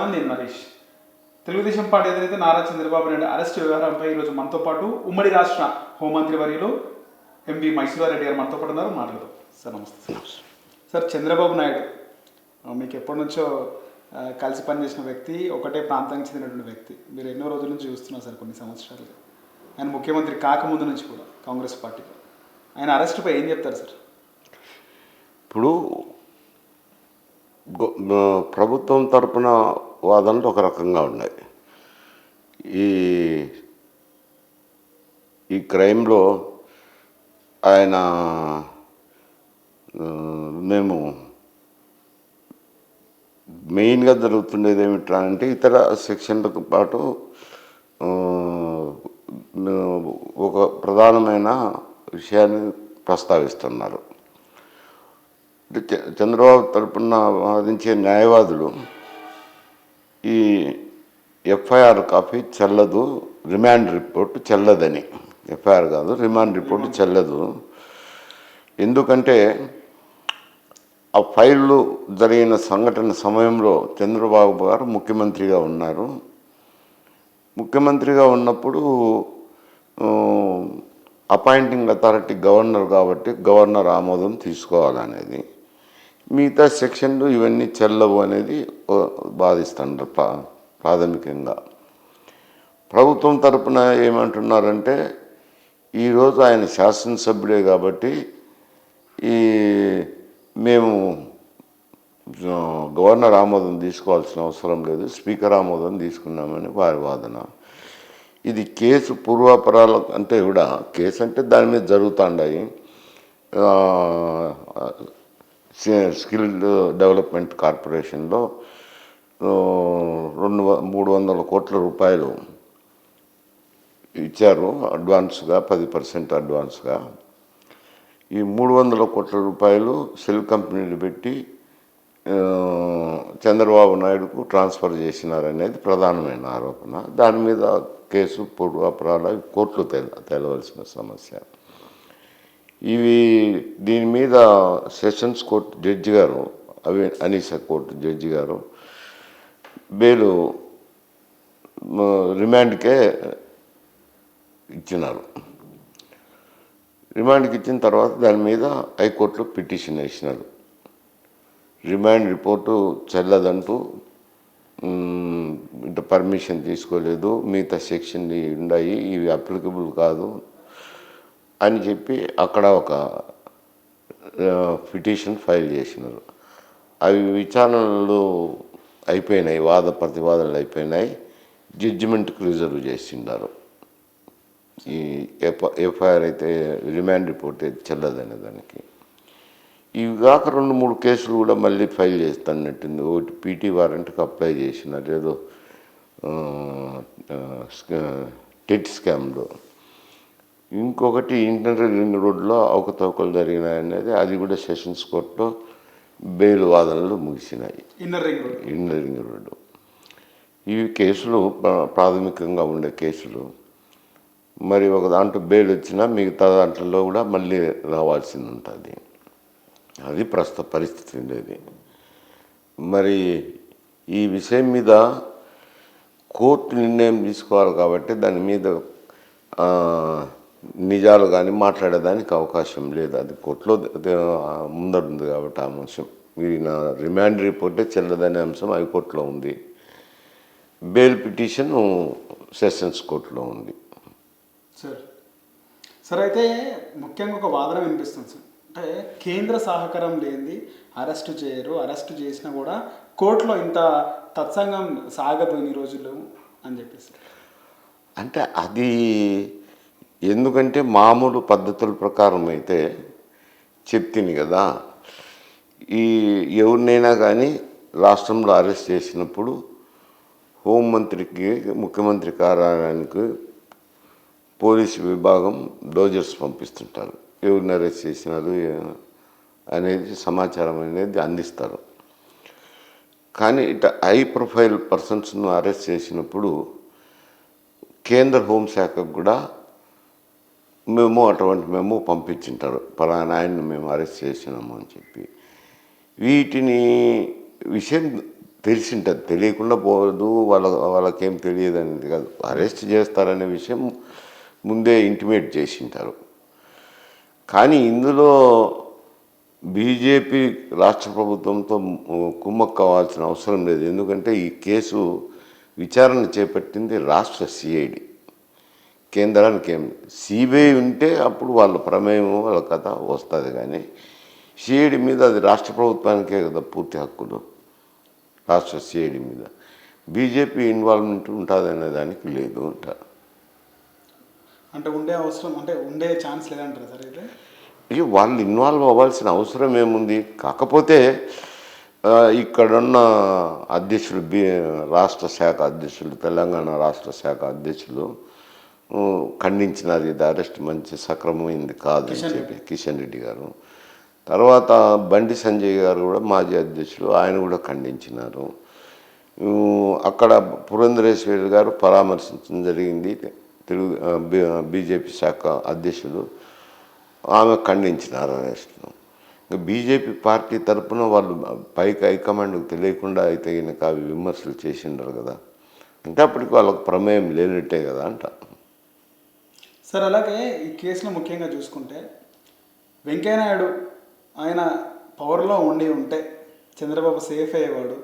నమస్కారం, నేను నరేష్. తెలుగుదేశం పార్టీ ఏదైతే నారా చంద్రబాబు నాయుడు అరెస్ట్ వ్యవహారంపై ఈరోజు మనతో పాటు ఉమ్మడి రాష్ట్ర హోంమంత్రి వర్యులు ఎంపీ మైసూరారెడ్డి గారు మనతో పాటు ఉన్నారు. మాట్లాడదాం. సార్ నమస్తే. సార్, చంద్రబాబు నాయుడు మీకు ఎప్పటి నుంచో కలిసి పనిచేసిన వ్యక్తి, ఒకటే ప్రాంతానికి చెందినటువంటి వ్యక్తి. మీరు ఎన్నో రోజుల నుంచి చూస్తున్నారు సార్, కొన్ని సంవత్సరాలుగా. ఆయన ముఖ్యమంత్రి కాకముందు నుంచి కూడా కాంగ్రెస్ పార్టీలో. ఆయన అరెస్టుపై ఏం చెప్తారు సార్? ఇప్పుడు ప్రభుత్వం తరపున వాదనలు ఒక రకంగా ఉన్నాయి. ఈ ఈ క్రైమ్లో ఆయన మేము మెయిన్గా జరుగుతుండేది ఏమిట్రా అంటే ఇతర సెక్షన్లతో పాటు ఒక ప్రధానమైన విషయాన్ని ప్రస్తావిస్తున్నారు. చంద్రబాబు తరపున వాదించే న్యాయవాదులు ఈ ఎఫ్ఐఆర్ కాపీ చెల్లదు, రిమాండ్ రిపోర్ట్ చెల్లదని. ఎఫ్ఐఆర్ కాదు, రిమాండ్ రిపోర్ట్ చెల్లదు. ఎందుకంటే ఆ ఫైళ్ళు జరిగిన సంఘటన సమయంలో చంద్రబాబు గారు ముఖ్యమంత్రిగా ఉన్నారు. ముఖ్యమంత్రిగా ఉన్నప్పుడు అపాయింటింగ్ అథారిటీ గవర్నర్ కాబట్టి గవర్నర్ ఆమోదం తీసుకోవాలనేది, మిగతా సెక్షన్లు ఇవన్నీ చెల్లవు అనేది బాధిస్తున్నారు. ప్రాథమికంగా ప్రభుత్వం తరపున ఏమంటున్నారంటే ఈరోజు ఆయన శాసనసభ్యుడే కాబట్టి మేము గవర్నర్ ఆమోదం తీసుకోవాల్సిన అవసరం లేదు, స్పీకర్ ఆమోదం తీసుకున్నామని వారి వాదన. ఇది కేసు పూర్వాపరాల అంటే కూడా కేసు అంటే దాని మీద జరుగుతుండాయి. స్కిల్ డెవలప్మెంట్ కార్పొరేషన్లో 300 కోట్ల రూపాయలు ఇచ్చారు అడ్వాన్స్గా, 10% అడ్వాన్స్గా. ఈ 300 కోట్ల రూపాయలు సెల్ కంపెనీలు పెట్టి చంద్రబాబు నాయుడుకు ట్రాన్స్ఫర్ చేసినారనేది ప్రధానమైన ఆరోపణ. దాని మీద కేసు పూర్వాపరాల కోర్టులు తేలవలసిన సమస్య. దీని మీద సెషన్స్ కోర్టు జడ్జి గారు, అనీసా కోర్టు జడ్జి గారు బెయిలు రిమాండ్కే ఇచ్చినారు. రిమాండ్కి ఇచ్చిన తర్వాత దాని మీద హైకోర్టులో పిటిషన్ వేసినారు. రిమాండ్ రిపోర్టు చెల్లదంటూ, ఇంత పర్మిషన్ తీసుకోలేదు, మిగతా సెక్షన్లు ఉన్నాయి, ఇవి అప్లికబుల్ కాదు అని చెప్పి అక్కడ ఒక పిటిషన్ ఫైల్ చేసినారు. అవి విచారణలు అయిపోయినాయి, వాద ప్రతివాదనలు అయిపోయినాయి, జడ్జిమెంట్కి రిజర్వ్ చేసినారు. ఈ ఎఫ్ఐఆర్ అయితే రిమాండ్ రిపోర్ట్ అయితే చెల్లదనే దానికి. ఇవి కాక 2-3 కేసులు కూడా మళ్ళీ ఫైల్ చేస్తానట్టుంది. ఒకటి పీటీ వారెంట్కి అప్లై చేసినారు, ఏదో టెట్ స్కామ్లో. ఇంకొకటి ఇంటర్నల్ రింగ్ రోడ్లో అవకతవకలు జరిగినాయనేది, అది కూడా సెషన్స్ కోర్టులో బెయిల్ వాదనలు ముగిసినాయి. Inner ring road. ఇవి కేసులు ప్రాథమికంగా ఉండే కేసులు. మరి ఒక దాంట్లో బెయిల్ వచ్చినా మిగతా దాంట్లో కూడా మళ్ళీ రావాల్సింది ఉంటుంది. అది ప్రస్తుత పరిస్థితి ఉండేది. మరి ఈ విషయం మీద కోర్టు నిర్ణయం తీసుకోవాలి కాబట్టి దాని మీద నిజాలు కానీ మాట్లాడేదానికి అవకాశం లేదు. అది కోర్టులో ముందరుంది కాబట్టి ఆ అంశం. నా రిమాండ్ రిపోర్టే చెల్లదనే అంశం హైకోర్టులో ఉంది, బెయిల్ పిటిషన్ సెషన్స్ కోర్టులో ఉంది. సార్ అయితే ముఖ్యంగా ఒక వాదన వినిపిస్తుంది సార్, అంటే కేంద్ర సహకారం లేనిది అరెస్టు చేయరు, అరెస్టు చేసినా కూడా కోర్టులో ఇంత తత్సంగం సాగదు ఇన్ని రోజులు అని చెప్పేసి. అంటే అది ఎందుకంటే మామూలు పద్ధతుల ప్రకారం అయితే చెప్తిని కదా, ఎవరినైనా కానీ రాష్ట్రంలో అరెస్ట్ చేసినప్పుడు హోంమంత్రికి, ముఖ్యమంత్రి కార్యాలయానికి పోలీసు విభాగం డోజర్స్ పంపిస్తుంటారు. ఎవరిని అరెస్ట్ చేసినారు అనేది సమాచారం అనేది అందిస్తారు. కానీ ఇట్లా హై ప్రొఫైల్ పర్సన్స్ను అరెస్ట్ చేసినప్పుడు కేంద్ర హోంశాఖకు కూడా మేము పంపించింటారు, పలానా ఆయన్ని మేము అరెస్ట్ చేసినాము అని చెప్పి. వీటిని విషయం తెలిసింటుంది, తెలియకుండా పోదు, వాళ్ళకేం తెలియదు అనేది కాదు, అరెస్ట్ చేస్తారనే విషయం ముందే ఇంటిమేట్ చేసింటారు. కానీ ఇందులో బీజేపీ రాష్ట్ర ప్రభుత్వంతో కుమ్మక్కు కావాల్సిన అవసరం లేదు. ఎందుకంటే ఈ కేసు విచారణ చేపట్టింది రాష్ట్ర సిఐడి, కేంద్రానికి ఏం సిబిఐ ఉంటే అప్పుడు వాళ్ళ ప్రమేయం వాళ్ళ కథ వస్తుంది. కానీ సిఐడి మీద అది రాష్ట్ర ప్రభుత్వానికే కదా పూర్తి హక్కులు. రాష్ట్ర సిఐడి మీద బీజేపీ ఇన్వాల్వ్మెంట్ ఉంటుంది అనే దానికి లేదు అంటారు. అంటే ఉండే ఛాన్స్ లేదంటారు సార్ అయితే? ఇక వాళ్ళు ఇన్వాల్వ్ అవ్వాల్సిన అవసరం ఏముంది? కాకపోతే ఇక్కడున్న అధ్యక్షులు రాష్ట్ర శాఖ అధ్యక్షులు, తెలంగాణ రాష్ట్ర శాఖ అధ్యక్షులు ఖండించినారు, ఇది అరెస్ట్ మంచి సక్రమమైంది కాదు అని చెప్పి కిషన్ రెడ్డి గారు. తర్వాత బండి సంజయ్ గారు కూడా మాజీ అధ్యక్షులు, ఆయన కూడా ఖండించినారు. అక్కడ పురంధరేశ్వరి గారు పరామర్శించడం జరిగింది, తెలుగు బీజేపీ శాఖ అధ్యక్షులు, ఆమె ఖండించినారు అరెస్ట్ను. ఇంకా బీజేపీ పార్టీ తరఫున వాళ్ళు పైకి హైకమాండ్కి తెలియకుండా అయితే ఈయనక అవి విమర్శలు చేసిండారు కదా, అంటే అప్పటికి వాళ్ళకు ప్రమేయం లేనట్టే కదా అంట. సార్ అలాగే ఈ కేసులో ముఖ్యంగా చూసుకుంటే వెంకయ్యనాయుడు ఆయన పవర్లో ఉంటే చంద్రబాబు సేఫ్ అయ్యేవాడు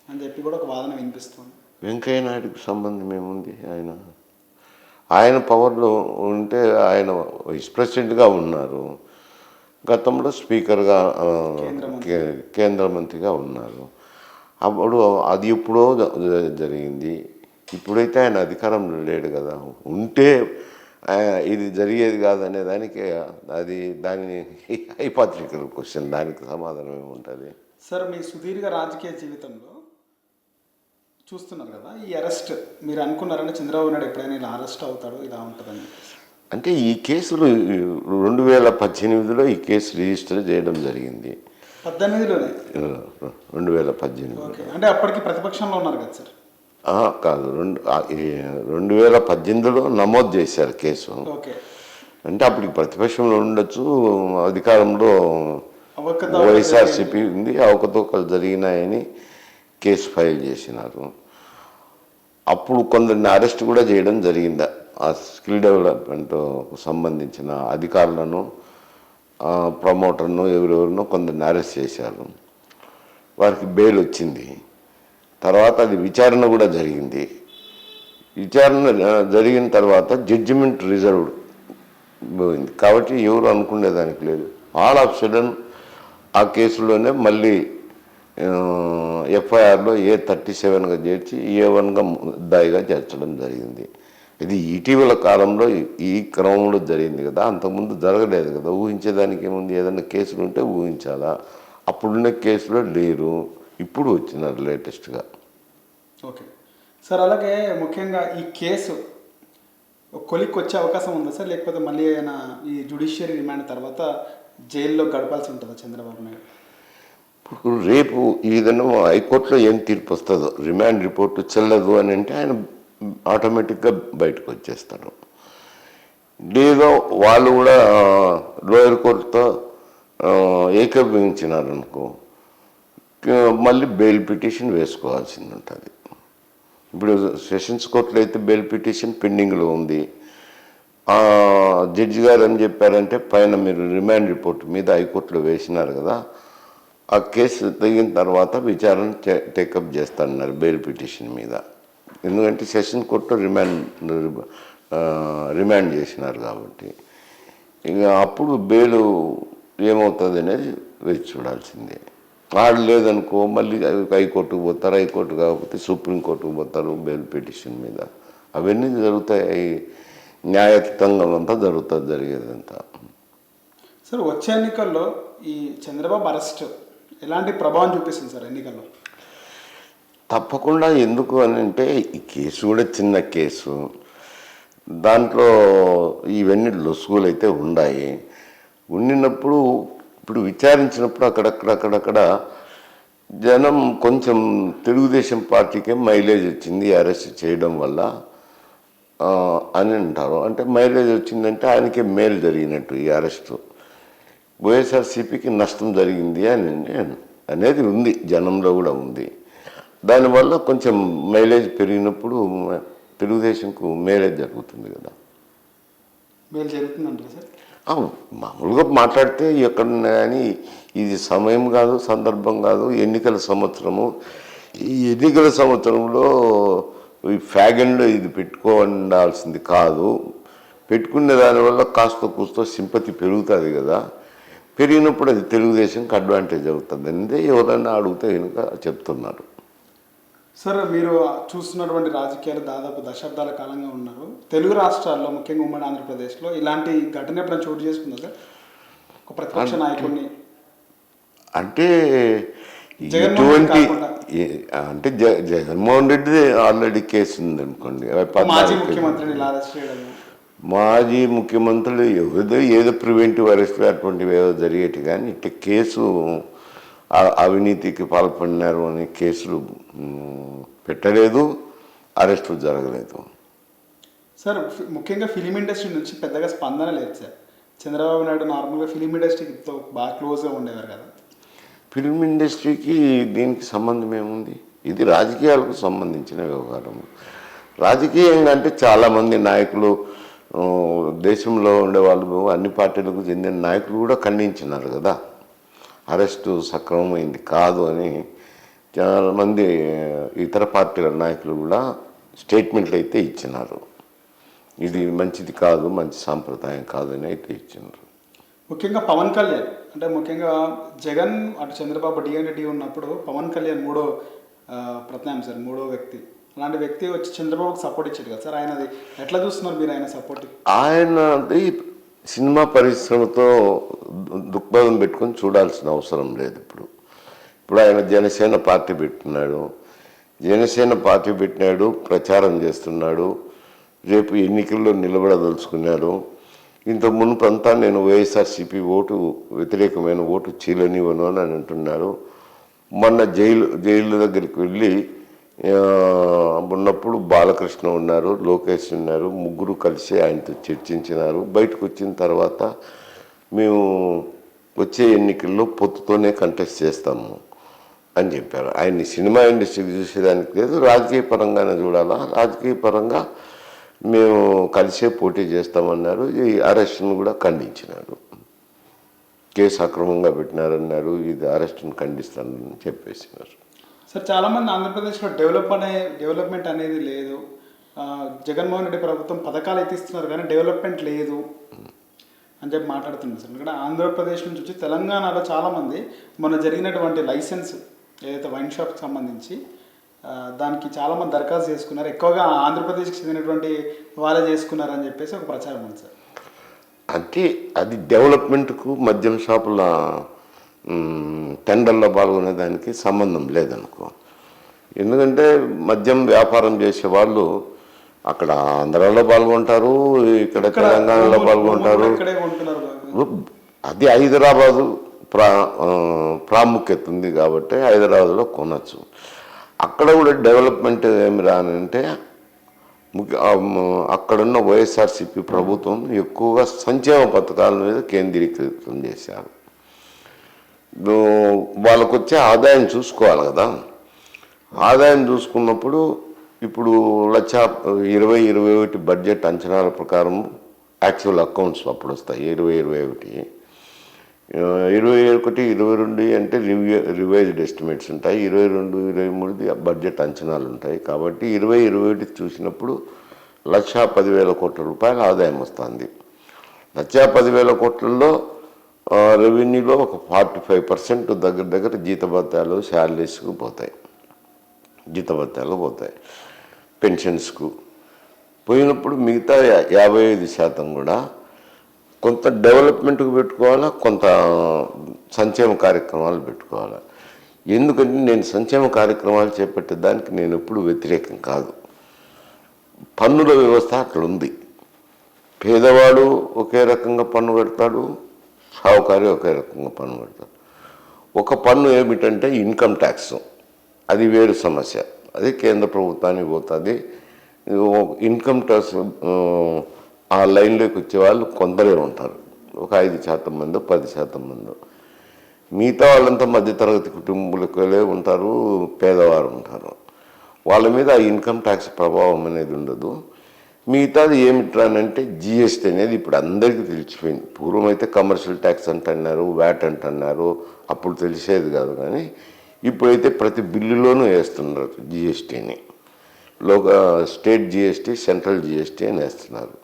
అని చెప్పి కూడా ఒక వాదన వినిపిస్తుంది. వెంకయ్యనాయుడికి సంబంధం ఏముంది? ఆయన పవర్లో ఉంటే ఆయన వైస్ ప్రెసిడెంట్గా ఉన్నారు, గతంలో స్పీకర్గా కేంద్ర మంత్రిగా ఉన్నారు. అప్పుడు అది ఎప్పుడో జరిగింది. ఇప్పుడైతే ఆయన అధికారంలో లేడు కదా, ఉంటే ఇది జరిగేది కాదనే దానికి దాని హైపాథెటికల్ క్వశ్చన్, దానికి సమాధానం ఏముంటుంది? సార్ మీ సుదీర్ఘ రాజకీయ జీవితంలో చూస్తున్నారు కదా, ఈ అరెస్ట్ మీరు అనుకున్నారంటే చంద్రబాబు నాయుడు ఎప్పుడైనా ఇలా అరెస్ట్ అవుతాడు, ఇలా ఉంటుందని? అంటే ఈ కేసులు 2018లో ఈ కేసు రిజిస్టర్ చేయడం జరిగింది. 2018లోనే? 2018. అంటే అప్పటికి ప్రతిపక్షంలో ఉన్నారు కదా సార్? కాదు, 2018లో నమోదు చేశారు కేసు. అంటే అప్పటికి ప్రతిపక్షంలో ఉండొచ్చు, అధికారంలో వైఎస్ఆర్సీపీ ఉంది, అవకతవకలు జరిగినాయని కేసు ఫైల్ చేసినారు. అప్పుడు కొందరిని అరెస్ట్ కూడా చేయడం జరిగింది. ఆ స్కిల్ డెవలప్మెంట్ సంబంధించిన అధికారులను, ప్రమోటర్ను, ఎవరెవరినో కొందరిని అరెస్ట్ చేశారు. వారికి బెయిల్ వచ్చింది. తర్వాత అది విచారణ కూడా జరిగింది. విచారణ జరిగిన తర్వాత జడ్జిమెంట్ రిజర్వ్డ్ పోయింది. కాబట్టి ఎవరు అనుకునేదానికి లేదు. ఆల్ ఆఫ్ సడన్ ఆ కేసులోనే మళ్ళీ ఎఫ్ఐఆర్లో A37గా చేర్చి A1గా ముద్దాయిగా చేర్చడం జరిగింది. ఇది ఇటీవల కాలంలో ఈ క్రమంలో జరిగింది కదా, అంతకుముందు జరగలేదు కదా. ఊహించేదానికి ఏముంది? ఏదైనా కేసులు ఉంటే ఊహించాలా, అప్పుడున్న కేసులో లేరు, ఇప్పుడు వచ్చినారు లేటెస్ట్గా. ఓకే సార్, అలాగే ముఖ్యంగా ఈ కేసు కొలిక్కి వచ్చే అవకాశం ఉందా సార్? లేకపోతే మళ్ళీ అయినా ఈ జ్యుడిషియరీ రిమాండ్ తర్వాత జైల్లో గడపాల్సి ఉంటుందా చంద్రబాబు నాయుడు? ఇప్పుడు రేపు ఏదైనా హైకోర్టులో ఏం తీర్పు వస్తుందో, రిమాండ్ రిపోర్టు చెల్లదు అని అంటే ఆయన ఆటోమేటిక్గా బయటకు వచ్చేస్తాడు. లేదో వాళ్ళు కూడా లోయర్ కోర్టుతో ఏకీభవించినారనుకో, మళ్ళీ బెయిల్ పిటిషన్ వేసుకోవాల్సింది ఉంటుంది. ఇప్పుడు సెషన్స్ కోర్టులో అయితే బెయిల్ పిటిషన్ పెండింగ్లో ఉంది. జడ్జి గారు ఏం చెప్పారంటే, పైన మీరు రిమాండ్ రిపోర్ట్ మీద హైకోర్టులో వేసినారు కదా, ఆ కేసు తగిన తర్వాత విచారణ టేకప్ చేస్తారన్నారు బెయిల్ పిటిషన్ మీద. ఎందుకంటే సెషన్ కోర్టులో రిమాండ్ చేసినారు కాబట్టి ఇక అప్పుడు బెయిల్ ఏమవుతుంది అనేది వేచి చూడాల్సిందే. ఆడ లేదనుకో మళ్ళీ హైకోర్టుకు పోతారు, హైకోర్టు కాకపోతే సుప్రీంకోర్టుకు పోతారు బెయిల్ పిటిషన్ మీద. అవన్నీ జరుగుతాయి, న్యాయయుతంగా అంతా జరుగుతుంది జరిగేదంతా. సార్ వచ్చే ఎన్నికల్లో ఈ చంద్రబాబు అరెస్ట్ ఎలాంటి ప్రభావం చూపిస్తుంది సార్ ఎన్నికల్లో? తప్పకుండా. ఎందుకు అని అంటే ఈ కేసు కూడా చిన్న కేసు, దాంట్లో ఇవన్నీ లొసుగులు అయితే ఉన్నాయి. ఉండినప్పుడు ఇప్పుడు విచారించినప్పుడు అక్కడక్కడ జనం కొంచెం తెలుగుదేశం పార్టీకే మైలేజ్ వచ్చింది అరెస్ట్ చేయడం వల్ల అని అంటారు. అంటే మైలేజ్ వచ్చిందంటే ఆయనకే మేలు జరిగినట్టు ఈ అరెస్టు. వైఎస్ఆర్సీపీకి నష్టం జరిగింది అని అనేది ఉంది, జనంలో కూడా ఉంది. దానివల్ల కొంచెం మైలేజ్ పెరిగినప్పుడు తెలుగుదేశంకు మేలేజ్ జరుగుతుంది కదా. మేలు జరుగుతుందంటారా సార్? మామూలుగా మాట్లాడితే ఎక్కడున్నా కానీ ఇది సమయం కాదు, సందర్భం కాదు, ఎన్నికల సంవత్సరము. ఈ ఎన్నికల సంవత్సరంలో ఈ ఫ్యాగన్లో ఇది పెట్టుకోవాల్సింది కాదు. పెట్టుకునే దానివల్ల కాస్త కూస్తో సింపతి పెరుగుతుంది కదా. పెరిగినప్పుడు అది తెలుగుదేశంకి అడ్వాంటేజ్ అవుతుంది అంటే ఎవరైనా అడిగితే కనుక చెప్తున్నారు. సార్, మీరు చూస్తున్నటువంటి రాజకీయాలు దాదాపు దశాబ్దాల కాలంగా ఉన్నారు. తెలుగు రాష్ట్రాల్లో ముఖ్యంగా ఉమ్మడి ఆంధ్రప్రదేశ్లో ఇలాంటి ఘటన ఎప్పుడైనా చోటు చేసుకుందా సార్? ఒక ప్రతిపక్ష నాయకుడిని అంటే ఇటువంటి అంటే జగన్మోహన్ రెడ్డి ఆల్రెడీ కేసు ఉంది అనుకోండి. మాజీ ముఖ్యమంత్రిని ఇలా అరెస్ట్ చేయడం, మాజీ ముఖ్యమంత్రులు ఏదో ప్రివెంటివ్ అరెస్ట్ అటువంటివి ఏదో జరిగేటి, కానీ ఇట్లా కేసు అవినీతికి పాల్పడినారు అని కేసులు పెట్టలేదు, అరెస్టు జరగలేదు. సార్ ముఖ్యంగా ఫిలిం ఇండస్ట్రీ నుంచి పెద్దగా స్పందన లేదు సార్. చంద్రబాబు నాయుడు నార్మల్గా ఫిలిం ఇండస్ట్రీతో బాగా క్లోజ్గా ఉండేవారు కదా. ఫిలిం ఇండస్ట్రీకి దీనికి సంబంధం ఏముంది? ఇది రాజకీయాలకు సంబంధించిన వ్యవహారం. రాజకీయంగా అంటే చాలామంది నాయకులు దేశంలో ఉండేవాళ్ళు, అన్ని పార్టీలకు చెందిన నాయకులు కూడా ఖండించినారు కదా. అరెస్టు సక్రమమైంది కాదు అని చాలామంది ఇతర పార్టీల నాయకులు కూడా స్టేట్మెంట్లు అయితే ఇచ్చినారు. ఇది మంచిది కాదు, మంచి సాంప్రదాయం కాదని అయితే ఇచ్చినారు. ముఖ్యంగా పవన్ కళ్యాణ్ అంటే ముఖ్యంగా జగన్ అటు చంద్రబాబు డిఎన్డి ఉన్నప్పుడు పవన్ కళ్యాణ్ మూడో ప్రత్యామ్నాయం సార్, మూడో వ్యక్తి. అలాంటి వ్యక్తి వచ్చి చంద్రబాబుకి సపోర్ట్ ఇచ్చాడు కదా సార్. ఆయనది ఎట్లా చూస్తున్నారు మీరు ఆయన సపోర్ట్? ఆయనది సినిమా పరిశ్రమతో దృక్పథం పెట్టుకొని చూడాల్సిన అవసరం లేదు. ఇప్పుడు ఆయన జనసేన పార్టీ పెట్టినాడు, ప్రచారం చేస్తున్నాడు, రేపు ఎన్నికల్లో నిలబడదలుచుకున్నాడు. ఇంత మునుపంతా నేను వైఎస్ఆర్సీపీ వ్యతిరేకమైన ఓటు చీలనివ్వను అని అంటున్నారు. మొన్న జైలు దగ్గరికి వెళ్ళి ఉన్నప్పుడు బాలకృష్ణ ఉన్నారు, లోకేష్ ఉన్నారు, ముగ్గురు కలిసి ఆయనతో చర్చించినారు. బయటకు వచ్చిన తర్వాత మేము వచ్చే ఎన్నికల్లో పొత్తుతోనే కంటెస్ట్ చేస్తాము అని చెప్పారు. ఆయన్ని సినిమా ఇండస్ట్రీకి చూసేదానికి లేదు, రాజకీయ పరంగానే చూడాలా, రాజకీయ పరంగా మేము కలిసే పోటీ చేస్తామన్నారు. ఈ అరెస్ట్ను కూడా ఖండించినారు. కేసు అక్రమంగా పెట్టినారన్నారు, ఇది అరెస్ట్ను ఖండిస్తానని చెప్పేసినారు. సార్ చాలామంది ఆంధ్రప్రదేశ్లో డెవలప్మెంట్ అనేది లేదు, జగన్మోహన్ రెడ్డి ప్రభుత్వం పథకాలు అయితే ఇస్తున్నారు కానీ డెవలప్మెంట్ లేదు అని చెప్పి మాట్లాడుతున్నారు సార్. ఇక్కడ ఆంధ్రప్రదేశ్ నుంచి వచ్చి తెలంగాణలో చాలామంది మొన్న జరిగినటువంటి లైసెన్స్ ఏదైతే వైన్ షాప్కి సంబంధించి దానికి చాలామంది దరఖాస్తు చేసుకున్నారు. ఎక్కువగా ఆంధ్రప్రదేశ్కి చెందినటువంటి వాళ్ళే చేసుకున్నారని చెప్పేసి ఒక ప్రచారం ఉంది సార్. అంటే అది డెవలప్మెంట్కు మద్యం షాపుల టెండర్లో పాల్గొనే దానికి సంబంధం లేదనుకో. ఎందుకంటే మద్యం వ్యాపారం చేసే వాళ్ళు అక్కడ ఆంధ్రాలో పాల్గొంటారు, ఇక్కడ తెలంగాణలో పాల్గొంటారు. అది హైదరాబాదు ప్రాముఖ్యత ఉంది కాబట్టి హైదరాబాద్లో కొనచ్చు. అక్కడ కూడా డెవలప్మెంట్ ఏమి రానంటే అక్కడున్న వైఎస్ఆర్సీపీ ప్రభుత్వం ఎక్కువగా సంక్షేమ పథకాల మీద కేంద్రీకృతం చేశారు. వాళ్ళకు వచ్చే ఆదాయం చూసుకోవాలి కదా. ఆదాయం చూసుకున్నప్పుడు ఇప్పుడు 1,20,21 బడ్జెట్ అంచనాల ప్రకారం యాక్చువల్ అకౌంట్స్ అప్పుడు వస్తాయి 2021, 22 అంటే రివైజ్డ్ ఎస్టిమేట్స్ ఉంటాయి, 22-23 బడ్జెట్ అంచనాలు ఉంటాయి. కాబట్టి 2021 చూసినప్పుడు 1,10,000 కోట్ల రూపాయల ఆదాయం వస్తుంది. 1,10,000 కోట్లలో రెవెన్యూలో ఒక 45% దగ్గర జీతభత్యాలు శాలరీస్కు పోతాయి, జీతభత్యాలు పోతాయి, పెన్షన్స్కు పోయినప్పుడు మిగతా 55% కూడా కొంత డెవలప్మెంట్కి పెట్టుకోవాలా, కొంత సంక్షేమ కార్యక్రమాలు పెట్టుకోవాలా. ఎందుకంటే నేను సంక్షేమ కార్యక్రమాలు చేపట్టేదానికి నేను ఎప్పుడు వ్యతిరేకం కాదు. పన్నుల వ్యవస్థ అక్కడ ఉంది. పేదవాడు ఒకే రకంగా పన్ను కడతాడు, సావుకారి ఒకే రకంగా పన్ను కడతాడు. ఒక పన్ను ఏమిటంటే ఇన్కమ్ ట్యాక్స్, అది వేరు సమస్య, అది కేంద్ర ప్రభుత్వానికి పోతుంది. ఇన్కమ్ ట్యాక్స్ ఆ లైన్లోకి వచ్చే వాళ్ళు కొందరే ఉంటారు, ఒక 5% మంది 10% మంది. మిగతా వాళ్ళంతా మధ్యతరగతి కుటుంబాలకే ఉంటారు, పేదవారు ఉంటారు. వాళ్ళ మీద ఆ ఇన్కమ్ ట్యాక్స్ ప్రభావం అనేది ఉండదు. మిగతాది ఏమిట్రానంటే జిఎస్టీ అనేది ఇప్పుడు అందరికీ తెలిసిపోయింది. పూర్వం అయితే కమర్షియల్ ట్యాక్స్ అంటున్నారు, వ్యాట్ అంటున్నారు, అప్పుడు తెలిసేది కాదు. కానీ ఇప్పుడైతే ప్రతి బిల్లులోనూ వేస్తున్నారు జిఎస్టీని. స్టేట్ జిఎస్టీ, సెంట్రల్ జిఎస్టీ అని వేస్తున్నారు.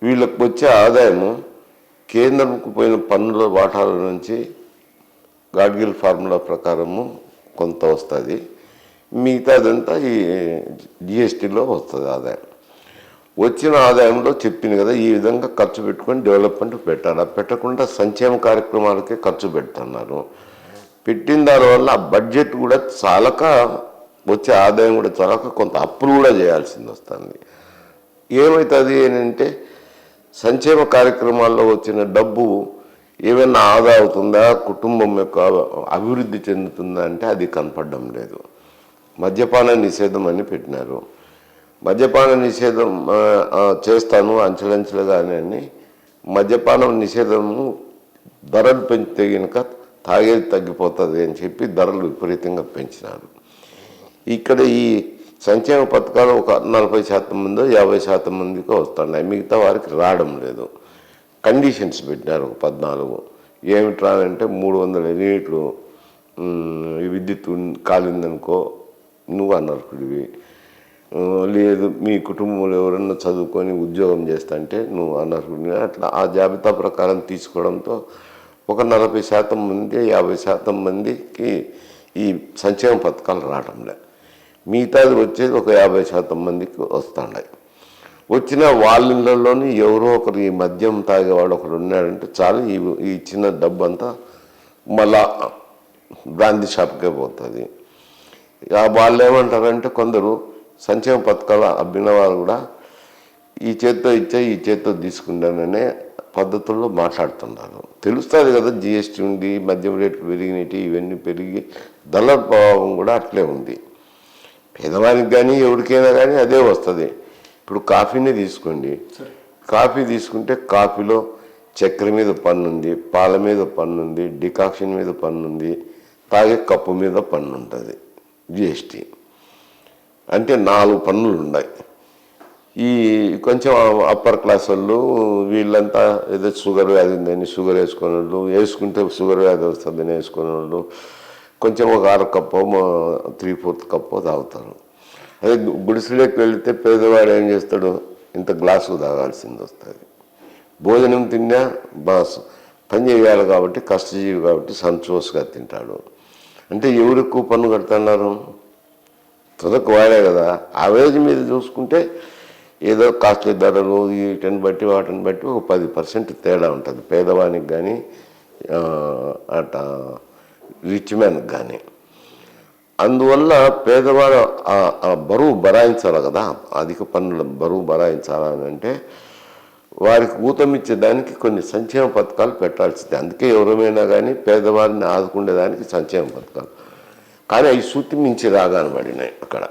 వీళ్ళకి వచ్చే ఆదాయము కేంద్రంకు పోయిన పన్నుల వాటాల నుంచి గాడ్గిల్ ఫార్ములా ప్రకారము కొంత వస్తుంది. మిగతాదంతా ఈ జిఎస్టీలో వస్తుంది ఆదాయం. వచ్చిన ఆదాయంలో చెప్పింది కదా, ఈ విధంగా ఖర్చు పెట్టుకొని డెవలప్మెంట్ పెట్టాలి. పెట్టకుండా సంక్షేమ కార్యక్రమాలకే ఖర్చు పెడుతున్నారు. పెట్టిన దానివల్ల ఆ బడ్జెట్ కూడా చాలక, వచ్చే ఆదాయం కూడా చాలక కొంత అప్పులు కూడా చేయాల్సింది వస్తుంది. ఏమవుతుంది అంటే సంక్షేమ కార్యక్రమాల్లో వచ్చిన డబ్బు ఏమైనా ఆదా అవుతుందా, కుటుంబం యొక్క అభివృద్ధి చెందుతుందా అంటే అది కనపడడం లేదు. మద్యపాన నిషేధం అని పెట్టినారు. మద్యపాన నిషేధం చేస్తాను అంచెలంచెలుగానే అని మద్యపానం నిషేధము ధరలు పెంచితే కనుక తాగేది తగ్గిపోతుంది అని చెప్పి ధరలు విపరీతంగా పెంచినారు. ఇక్కడ ఈ సంక్షేమ పథకాలు ఒక 40% మంది 50% మందికి వస్తున్నాయి, మిగతా వారికి రావడం లేదు. కండిషన్స్ పెట్టినారు ఒక 14. ఏమిట్రా అంటే 300 యూనిట్లు విద్యుత్ కాలిందనుకో నువ్వు అనర్హుడివి, లేదు మీ కుటుంబంలో ఎవరన్నా చదువుకొని ఉద్యోగం చేస్తుంటే నువ్వు అనర్హుడివి. అట్లా ఆ జాబితా ప్రకారం తీసుకోవడంతో ఒక 40% మంది 50% మందికి ఈ సంక్షేమ పథకాలు రావడం లేదు. మిగతాది వచ్చేది ఒక 50% మందికి వస్తున్నాయి. వచ్చిన వాళ్ళ ఇళ్ళల్లోని ఎవరో ఒకరు ఈ మద్యం తాగేవాడు ఒకడు ఉన్నాడంటే చాలు, ఈ ఇచ్చిన డబ్బు అంతా మళ్ళా బ్రాందీ షాప్కే పోతుంది. వాళ్ళు ఏమంటారంటే కొందరు సంక్షేమ పథకాలు అబ్బిన వారు కూడా ఈ చేత్తో ఇచ్చే ఈ చేత్తో తీసుకుంటాననే పద్ధతుల్లో మాట్లాడుతున్నారు. తెలుస్తుంది కదా, జిఎస్టీ ఉంది, మద్యం రేట్లు పెరిగినవి, ఇవన్నీ పెరిగి ధరల ప్రభావం కూడా అట్లే ఉంది. పేదవానికి కానీ ఎవరికైనా కానీ అదే వస్తుంది. ఇప్పుడు కాఫీనే తీసుకోండి, కాఫీ తీసుకుంటే కాఫీలో చక్కెర మీద పన్ను ఉంది, పాల మీద పన్ను ఉంది, డికాక్షన్ మీద పన్ను ఉంది, తాగే కప్పు మీద పన్ను ఉంటుంది, జిఎస్టీ. అంటే 4 పన్నులు ఉన్నాయి. ఈ కొంచెం అప్పర్ క్లాస్ వాళ్ళు వీళ్ళంతా ఏదో షుగర్ వ్యాధి ఉందని షుగర్ వేసుకునే వాళ్ళు, వేసుకుంటే షుగర్ వ్యాధి వస్తుందని వేసుకునే వాళ్ళు కొంచెం ఒక 1/2 కప్పో 3/4 కప్పో తాగుతారు. అదే గుడిసెలోకి వెళితే పేదవాడు ఏం చేస్తాడు, ఇంత గ్లాసు తాగాల్సింది వస్తుంది. భోజనం తిన్నా పని చేయాలి కాబట్టి, కష్టజీవి కాబట్టి సంతోషంగా తింటాడు. అంటే ఎవరు ఎక్కువ పన్ను కడుతున్నారు, తుదకు వాడే కదా. యావరేజ్ మీద చూసుకుంటే ఏదో కాస్ట్లీ ధరలు వీటిని బట్టి వాటిని బట్టి ఒక 10% తేడా ఉంటుంది పేదవానికి కానీ అట రిచ్ మ్యాన్కి కానీ. అందువల్ల పేదవాడు ఆ బరువు భరాయించాలి కదా, అధిక పన్నుల బరువు భరాయించాలని అంటే వారికి ఊతమిచ్చేదానికి కొన్ని సంక్షేమ పథకాలు పెట్టాల్సిందే. అందుకే ఎవరమైనా కానీ పేదవారిని ఆదుకునేదానికి సంక్షేమ పథకాలు. కానీ అవి శృతి మించి రాగానబడినాయి అక్కడ.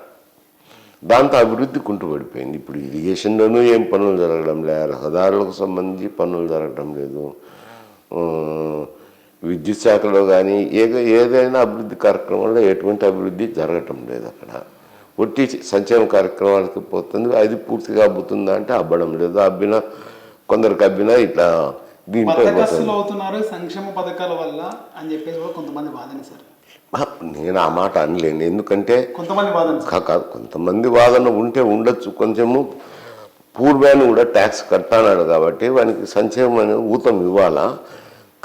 దాంతో అభివృద్ధి కుంటుపడిపోయింది. ఇప్పుడు ఇరిగేషన్లోనూ ఏం పనులు జరగడం లేదు, రహదారులకు సంబంధించి పనులు జరగడం లేదు, విద్యుత్ శాఖలో కానీ ఏదైనా అభివృద్ధి కార్యక్రమంలో ఎటువంటి అభివృద్ధి జరగటం లేదు అక్కడ. ఒట్టి సంక్షేమ కార్యక్రమాలకి పోతుంది. అది పూర్తిగా అబ్బుతుందా అంటే అబ్బడం లేదు. అబ్బినా కొందరికి అబ్బినా ఇట్లా దీంట్లో అవుతున్నారు సంక్షేమ పథకాల వల్ల అని చెప్పేసి కొంతమంది వాదన సార్. నేను ఆ మాట అనలేను, ఎందుకంటే కొంతమంది వాదన కొంతమంది వాదన ఉంటే ఉండొచ్చు. కొంచెము పూర్వాన్ని కూడా ట్యాక్స్ కట్టాడు కాబట్టి వానికి సంక్షేమం ఊతం ఇవ్వాలా.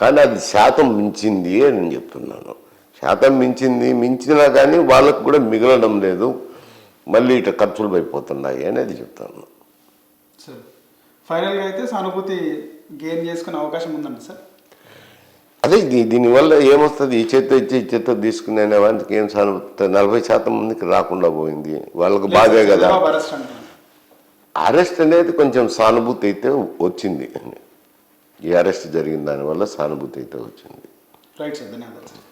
కానీ అది శాతం మించింది అని నేను చెప్తున్నాను. శాతం మించినా కానీ వాళ్ళకు కూడా మిగలడం లేదు, మళ్ళీ ఇట్లా ఖర్చులు అయిపోతున్నాయి అనేది చెప్తాను. సార్ ఫైనల్గా అయితే సానుభూతి గెయిన్ చేసుకునే అవకాశం ఉందండి సార్. అదే దీనివల్ల ఏమొస్తుంది, ఈ చేత్తో ఇచ్చి ఈ చేత్తో తీసుకునే వానికి ఏం సానుభూతి 40% మందికి రాకుండా పోయింది. వాళ్ళకు బాధే కదా. అరెస్ట్ అనేది కొంచెం సానుభూతి అయితే వచ్చింది, ఈ అరెస్ట్ జరిగిన దానివల్ల సానుభూతి అయితే వచ్చింది. రైట్ సార్, ధన్యవాదాలు సార్.